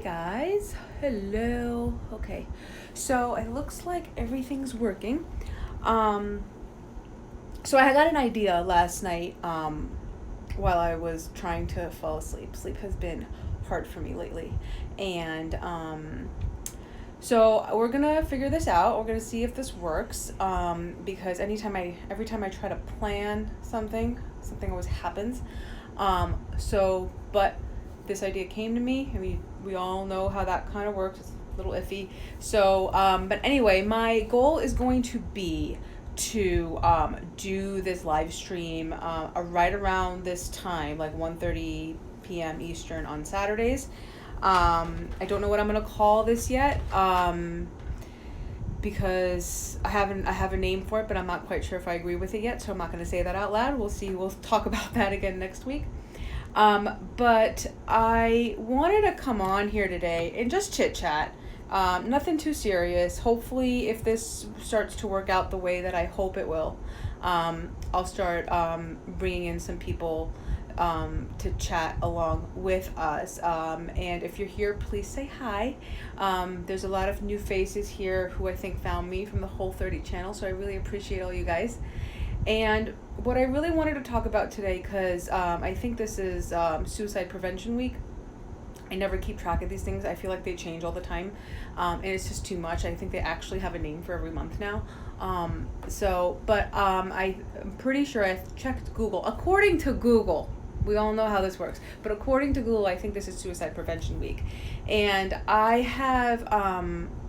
Guys, hello. Okay, so it looks like everything's working. Um, so I got an idea last night while I was trying to fall asleep. Sleep has been hard for me lately, and so we're gonna figure this out. We're gonna see if this works because every time I try to plan something always happens. But this idea came to me, and we all know how that kind of works. It's a little iffy. But anyway, my goal is going to be to do this live stream right around this time, like 1:30 p.m. Eastern on Saturdays. I don't know what I'm gonna call this yet. Because I have a name for it, but I'm not quite sure if I agree with it yet, so I'm not going to say that out loud. We'll see. We'll talk about that again next week. But I wanted to come on here today and just chit chat. Nothing too serious. Hopefully, if this starts to work out the way that I hope it will, I'll start bringing in some people to chat along with us. And if you're here, please say hi. There's a lot of new faces here who I think found me from the Whole30 channel, so I really appreciate all you guys. And what I really wanted to talk about today, because I think this is Suicide Prevention Week. I never keep track of these things. I feel like they change all the time, and it's just too much. I think they actually have a name for every month now. I'm pretty sure I've checked Google. According to Google, we all know how this works, but according to Google, I think this is Suicide Prevention Week. And I have,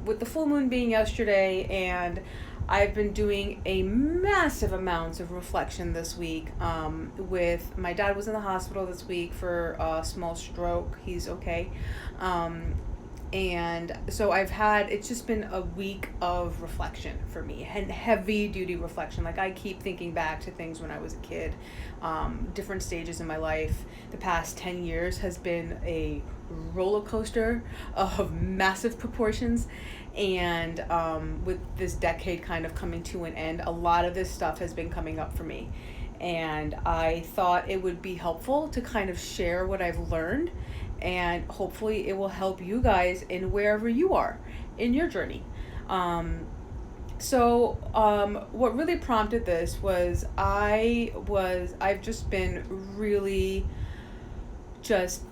with the full moon being yesterday, and I've been doing a massive amounts of reflection this week. With my dad was in the hospital this week for a small stroke. He's okay. And so it's just been a week of reflection for me, and heavy duty reflection. Like, I keep thinking back to things when I was a kid, different stages in my life. The past 10 years has been a roller coaster of massive proportions. And with this decade kind of coming to an end, a lot of this stuff has been coming up for me. And I thought it would be helpful to kind of share what I've learned, and hopefully it will help you guys in wherever you are in your journey. What really prompted this was I've just been really just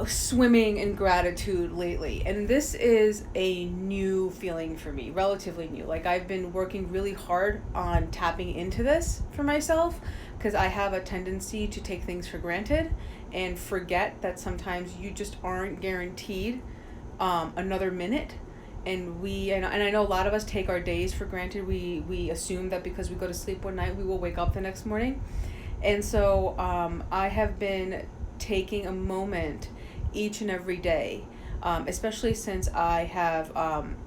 swimming in gratitude lately, and this is a new feeling for me, relatively new. Like, I've been working really hard on tapping into this for myself, because I have a tendency to take things for granted and forget that sometimes you just aren't guaranteed another minute. And I know a lot of us take our days for granted. We assume that because we go to sleep one night, we will wake up the next morning. And so I have been taking a moment each and every day, especially since I have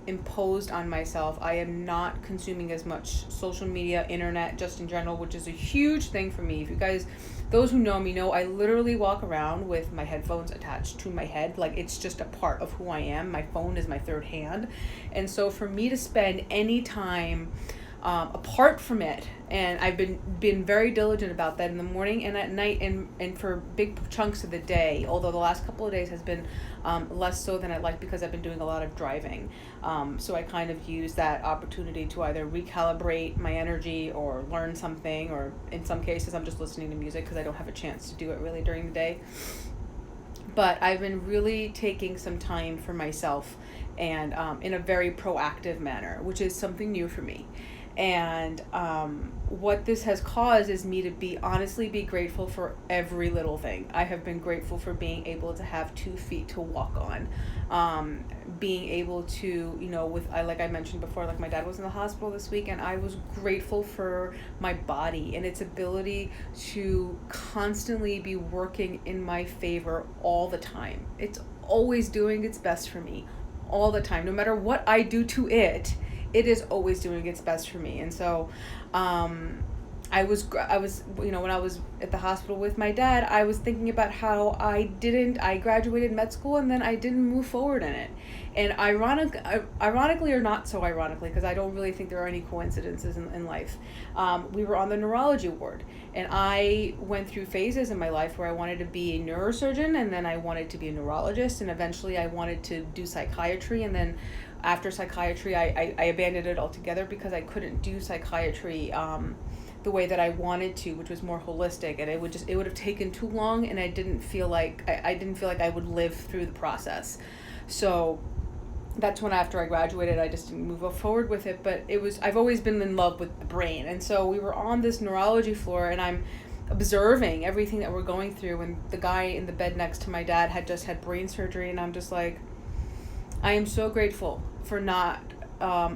imposed on myself. I am not consuming as much social media, internet, just in general, which is a huge thing for me. If you guys, those who know me know, I literally walk around with my headphones attached to my head. Like, it's just a part of who I am. My phone is my third hand. And so for me to spend any time apart from it, and I've been very diligent about that in the morning and at night, and for big chunks of the day, although the last couple of days has been less so than I'd like, because I've been doing a lot of driving. So I kind of use that opportunity to either recalibrate my energy or learn something, or in some cases I'm just listening to music because I don't have a chance to do it really during the day. But I've been really taking some time for myself, and in a very proactive manner, which is something new for me. And what this has caused is me to honestly be grateful for every little thing. I have been grateful for being able to have 2 feet to walk on, being able to, like I mentioned before, like, my dad was in the hospital this week, and I was grateful for my body and its ability to constantly be working in my favor all the time. It's always doing its best for me all the time. No matter what I do to it, it is always doing its best for me. And so when I was at the hospital with my dad, I was thinking about how I graduated med school and then I didn't move forward in it. And ironically or not so ironically, because I don't really think there are any coincidences in life, we were on the neurology ward. And I went through phases in my life where I wanted to be a neurosurgeon, and then I wanted to be a neurologist, and eventually I wanted to do psychiatry. And then after psychiatry, I abandoned it altogether because I couldn't do psychiatry the way that I wanted to, which was more holistic, and it would have taken too long, and I didn't feel like I would live through the process. So that's when, after I graduated, I just didn't move forward with it. But I've always been in love with the brain, and so we were on this neurology floor, and I'm observing everything that we're going through, and the guy in the bed next to my dad had just had brain surgery, and I'm just like, I am so grateful for not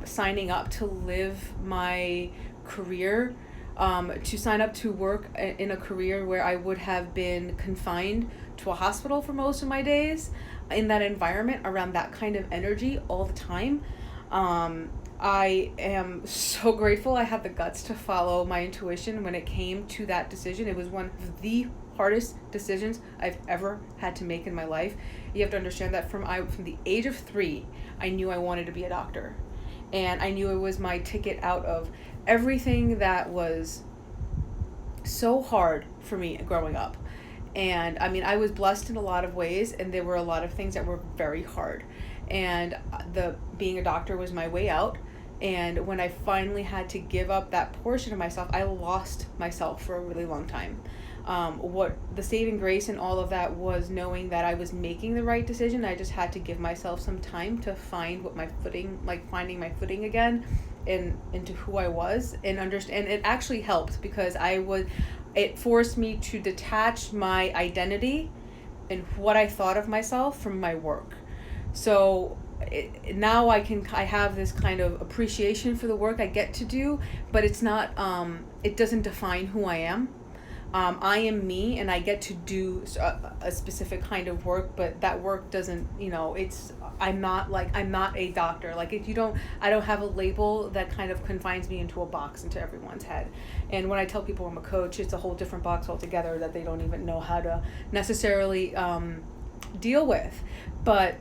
signing up to live my career, to sign up to work in a career where I would have been confined to a hospital for most of my days, in that environment, around that kind of energy all the time. I am so grateful I had the guts to follow my intuition when it came to that decision. It was one of the hardest decisions I've ever had to make in my life. You have to understand that from the age of 3, I knew I wanted to be a doctor. And I knew it was my ticket out of everything that was so hard for me growing up. And I mean, I was blessed in a lot of ways, and there were a lot of things that were very hard. And being a doctor was my way out. And when I finally had to give up that portion of myself, I lost myself for a really long time. What the saving grace in all of that was knowing that I was making the right decision. I just had to give myself some time to find finding my footing again, into who I was, and understand. It actually helped because it forced me to detach my identity and what I thought of myself from my work. So now I have this kind of appreciation for the work I get to do, but it's not, it doesn't define who I am. I am me, and I get to do a specific kind of work, but that work doesn't, I'm not a doctor. Like, I don't have a label that kind of confines me into a box, into everyone's head. And when I tell people I'm a coach, it's a whole different box altogether that they don't even know how to necessarily deal with. But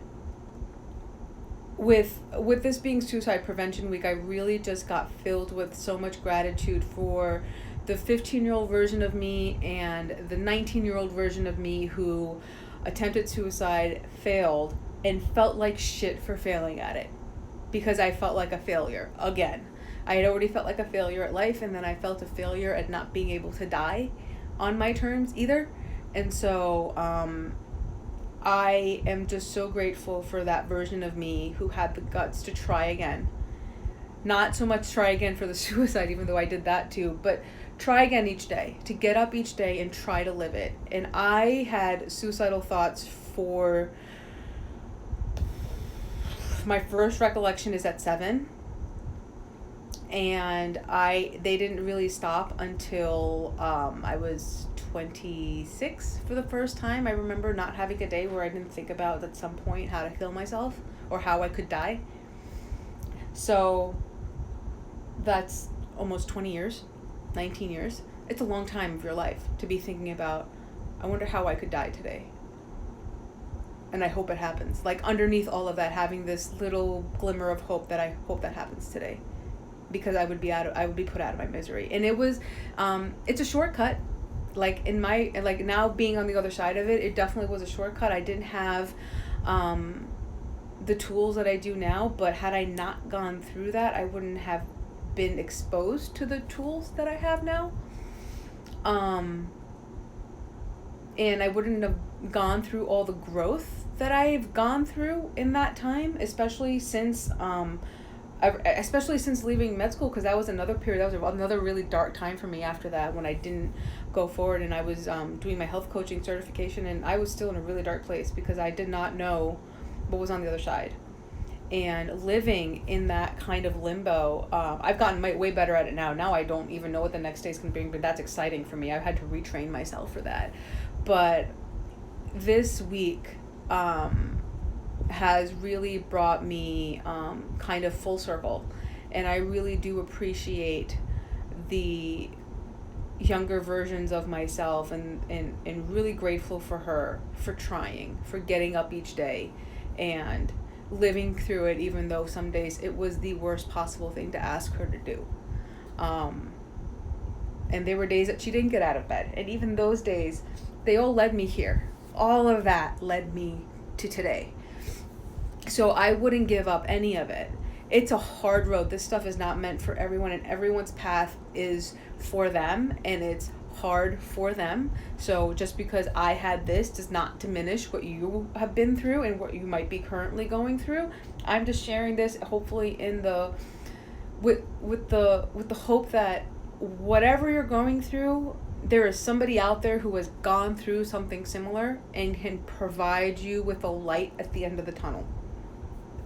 with this being Suicide Prevention Week, I really just got filled with so much gratitude for the 15-year-old version of me and the 19-year-old version of me who attempted suicide, failed, and felt like shit for failing at it, because I felt like a failure again. I had already felt like a failure at life, and then I felt a failure at not being able to die on my terms either. And so I am just so grateful for that version of me who had the guts to try again. Not so much try again for the suicide, even though I did that too, but try again each day, to get up each day and try to live it. And I had suicidal thoughts for, my first recollection is at 7, and they didn't really stop until I was 26 for the first time. I remember not having a day where I didn't think about, at some point, how to kill myself or how I could die. So that's almost 20 years, 19 years. It's a long time of your life to be thinking about, I wonder how I could die today. And I hope it happens. Like, underneath all of that, having this little glimmer of hope that I hope that happens today, because I would be put out of my misery. And it was, it's a shortcut. Like, now being on the other side of it, it definitely was a shortcut. I didn't have the tools that I do now, but had I not gone through that, I wouldn't have been exposed to the tools that I have now. And I wouldn't have gone through all the growth that I've gone through in that time, especially since leaving med school, because that was another period. That was another really dark time for me after that, when I didn't go forward, and I was doing my health coaching certification, and I was still in a really dark place because I did not know what was on the other side. And living in that kind of limbo, I've gotten way better at it now. Now I don't even know what the next day's going to bring, but that's exciting for me. I've had to retrain myself for that. But this week has really brought me kind of full circle. And I really do appreciate the younger versions of myself, and really grateful for her for trying, for getting up each day and living through it, even though some days it was the worst possible thing to ask her to do. And there were days that she didn't get out of bed. And even those days, they all led me here. All of that led me to today. So I wouldn't give up any of it. It's a hard road. This stuff is not meant for everyone, and everyone's path is for them, and it's hard for them. So just because I had this does not diminish what you have been through and what you might be currently going through. I'm just sharing this hopefully in the with the hope that whatever you're going through, there is somebody out there who has gone through something similar and can provide you with a light at the end of the tunnel.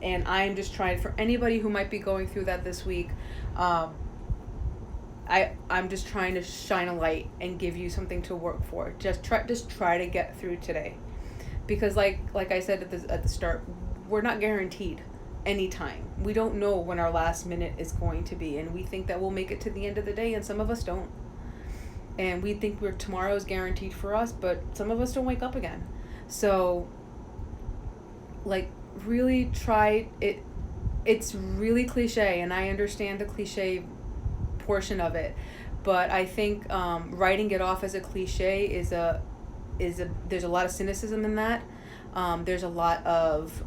And I'm just trying, for anybody who might be going through that this week, I'm just trying to shine a light and give you something to work for. Just try to get through today, because like I said at the start, we're not guaranteed any time. We don't know when our last minute is going to be, and we think that we'll make it to the end of the day, and some of us don't. And we think tomorrow is guaranteed for us, but some of us don't wake up again. So, really try it. It's really cliche, and I understand the cliche portion of it, but I think writing it off as a cliche is there's a lot of cynicism in that. There's a lot of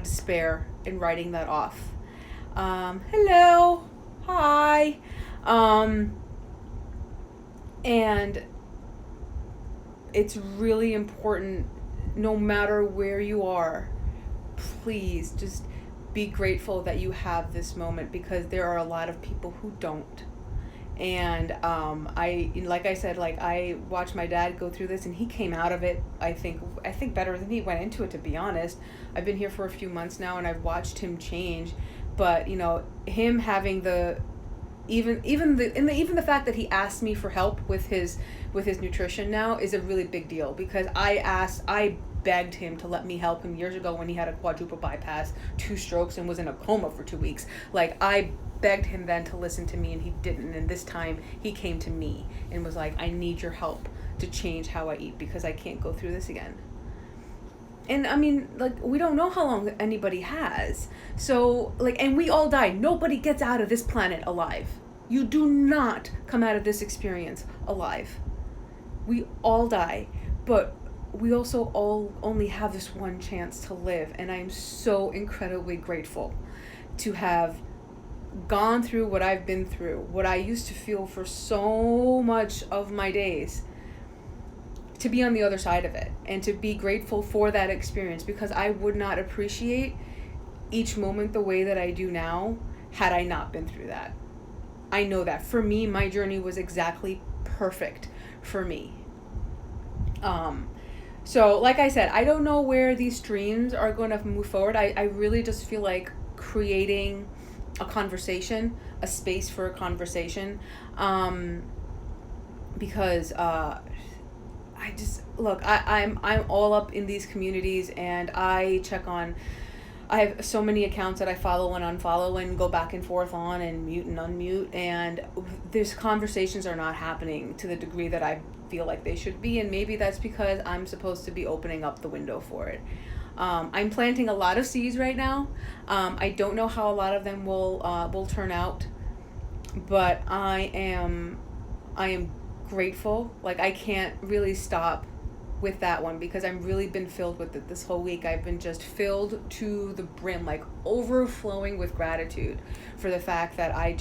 despair in writing that off. Hello, hi, and it's really important, no matter where you are, please just be grateful that you have this moment, because there are a lot of people who don't. And like I said, I watched my dad go through this, and he came out of it, I think better than he went into it, to be honest. I've been here for a few months now, and I've watched him change. But him having even the fact that he asked me for help with his nutrition now is a really big deal, because I begged him to let me help him years ago when he had a quadruple bypass, 2 strokes, and was in a coma for 2 weeks. I begged him then to listen to me, and he didn't. And this time he came to me and was like, I need your help to change how I eat, because I can't go through this again. And I mean, we don't know how long anybody has. So, and we all die. Nobody gets out of this planet alive. You do not come out of this experience alive. We all die. But we also all only have this one chance to live. And I'm so incredibly grateful to have gone through what I've been through, what I used to feel for so much of my days, to be on the other side of it, and to be grateful for that experience, because I would not appreciate each moment the way that I do now had I not been through that. I know that for me, my journey was exactly perfect for me. So like I said, I don't know where these streams are going to move forward. I really just feel like creating a conversation, a space for a conversation, because I'm all up in these communities, and I have so many accounts that I follow and unfollow and go back and forth on, and mute and unmute, and these conversations are not happening to the degree that I feel like they should be, and maybe that's because I'm supposed to be opening up the window for it. I'm planting a lot of seeds right now. I don't know how a lot of them will turn out, but I am grateful. I can't really stop with that one, because I've really been filled with it this whole week. I've been just filled to the brim, overflowing with gratitude for the fact that I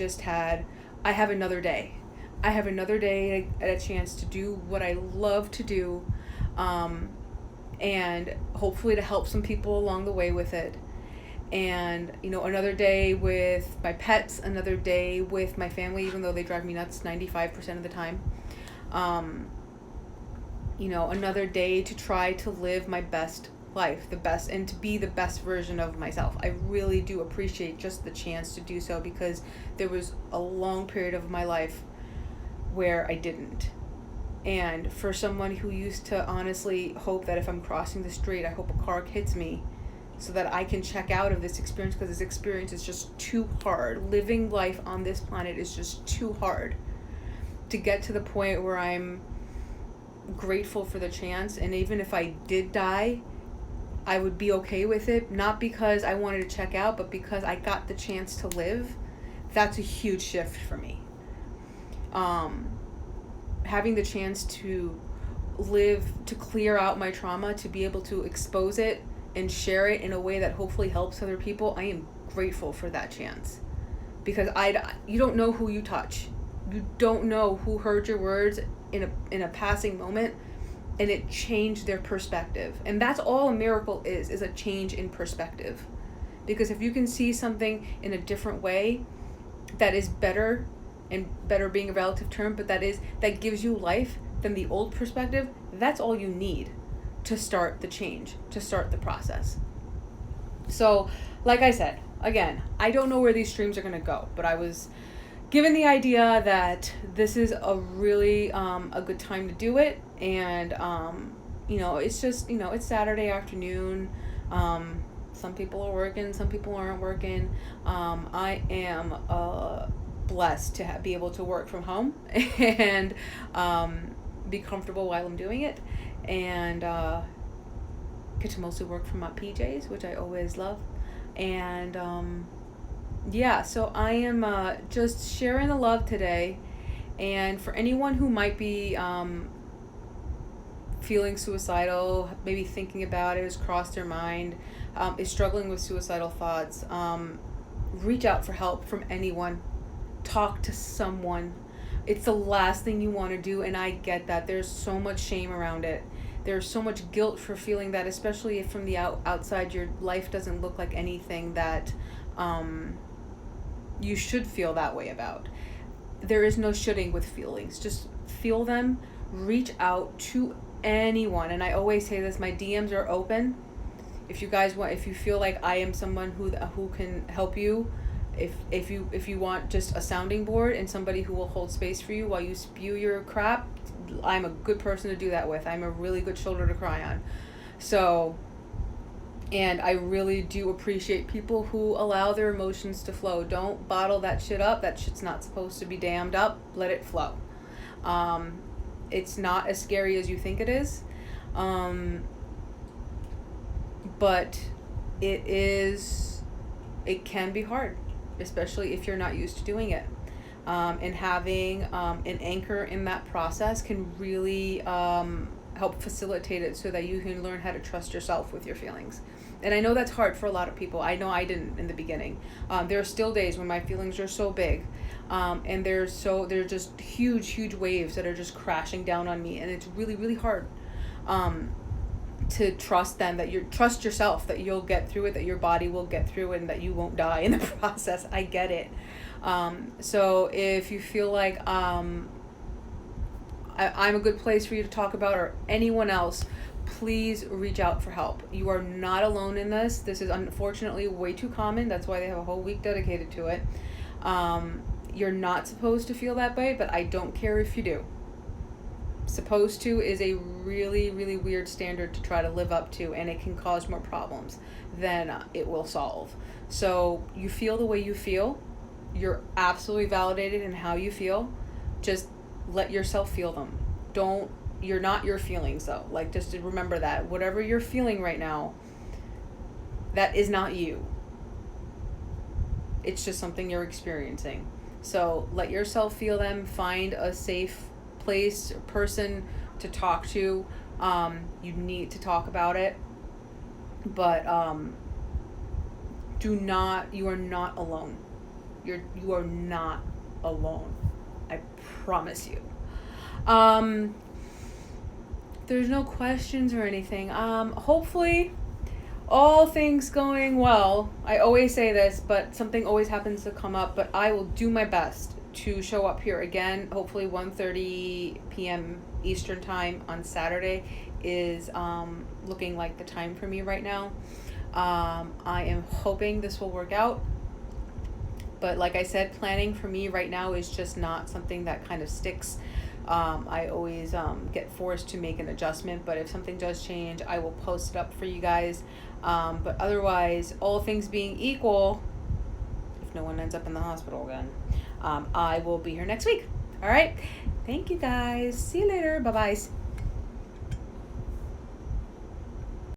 have another day. I have another day at a chance to do what I love to do, and hopefully to help some people along the way with it. And, another day with my pets, another day with my family, even though they drive me nuts 95% of the time. Another day to try to live my best life, and to be the best version of myself. I really do appreciate just the chance to do so, because there was a long period of my life where I didn't. And for someone who used to honestly hope that if I'm crossing the street, I hope a car hits me, so that I can check out of this experience, because this experience is just too hard. Living life on this planet is just too hard to get to the point where I'm grateful for the chance. And even if I did die, I would be okay with it, not because I wanted to check out, but because I got the chance to live. That's a huge shift for me. Having the chance to live, to clear out my trauma, to be able to expose it and share it in a way that hopefully helps other people, I am grateful for that chance. Because you don't know who you touch. You don't know who heard your words in a passing moment, and it changed their perspective. And that's all a miracle is a change in perspective. Because if you can see something in a different way that is better, and better being a relative term, but that gives you life than the old perspective, that's all you need to start the change, to start the process. So, like I said, again, I don't know where these streams are going to go, but I was given the idea that this is a really a good time to do it. And it's just, it's Saturday afternoon. Some people are working, some people aren't working. I am blessed to be able to work from home and be comfortable while I'm doing it, and get to mostly work from my PJs, which I always love. And so I am just sharing the love today. And for anyone who might be feeling suicidal, maybe thinking about it, has crossed their mind, is struggling with suicidal thoughts, reach out for help from anyone. Talk to someone. It's the last thing you want to do, and I get that. There's so much shame around it. There's so much guilt for feeling that, especially if from the outside your life doesn't look like anything that you should feel that way about. There is no shoulding with feelings. Just feel them. Reach out to anyone. And I always say this, my DMs are open. If you guys want, if you feel like I am someone who can help you, if you want just a sounding board and somebody who will hold space for you while you spew your crap, I'm a good person to do that with. I'm a really good shoulder to cry on. So, and I really do appreciate people who allow their emotions to flow. Don't bottle that shit up. That shit's not supposed to be dammed up. Let it flow. It's not as scary as you think it is. But it can be hard, especially if you're not used to doing it. And having an anchor in that process can really help facilitate it so that you can learn how to trust yourself with your feelings. And I know that's hard for a lot of people. I know I didn't in the beginning. There are still days when my feelings are so big, and they're just huge waves that are just crashing down on me, and it's really, really hard to trust them, trust yourself, that you'll get through it, that your body will get through it, and that you won't die in the process. I get it. So if you feel like I'm a good place for you to talk about, or anyone else, please reach out for help. You are not alone in this. This is unfortunately way too common. That's why they have a whole week dedicated to it. You're not supposed to feel that way, but I don't care if you do. Supposed to is a really, really weird standard to try to live up to, and it can cause more problems than it will solve. So you feel the way you feel. You're absolutely validated in how you feel. Just let yourself feel them. You're not your feelings though. Like, just to remember that. Whatever you're feeling right now, that is not you. It's just something you're experiencing. So let yourself feel them. Find a safe place or person to talk to. You need to talk about it. But you are not alone. You are not alone. I promise you. There's no questions or anything. Hopefully all things going well. I always say this, but something always happens to come up, but I will do my best to show up here again. Hopefully 1:30 p.m. Eastern time on Saturday is looking like the time for me right now. I am hoping this will work out. But like I said, planning for me right now is just not something that kind of sticks. I always get forced to make an adjustment, but if something does change, I will post it up for you guys. But otherwise, all things being equal, if no one ends up in the hospital again, I will be here next week. All right. Thank you guys. See you later. Bye bye.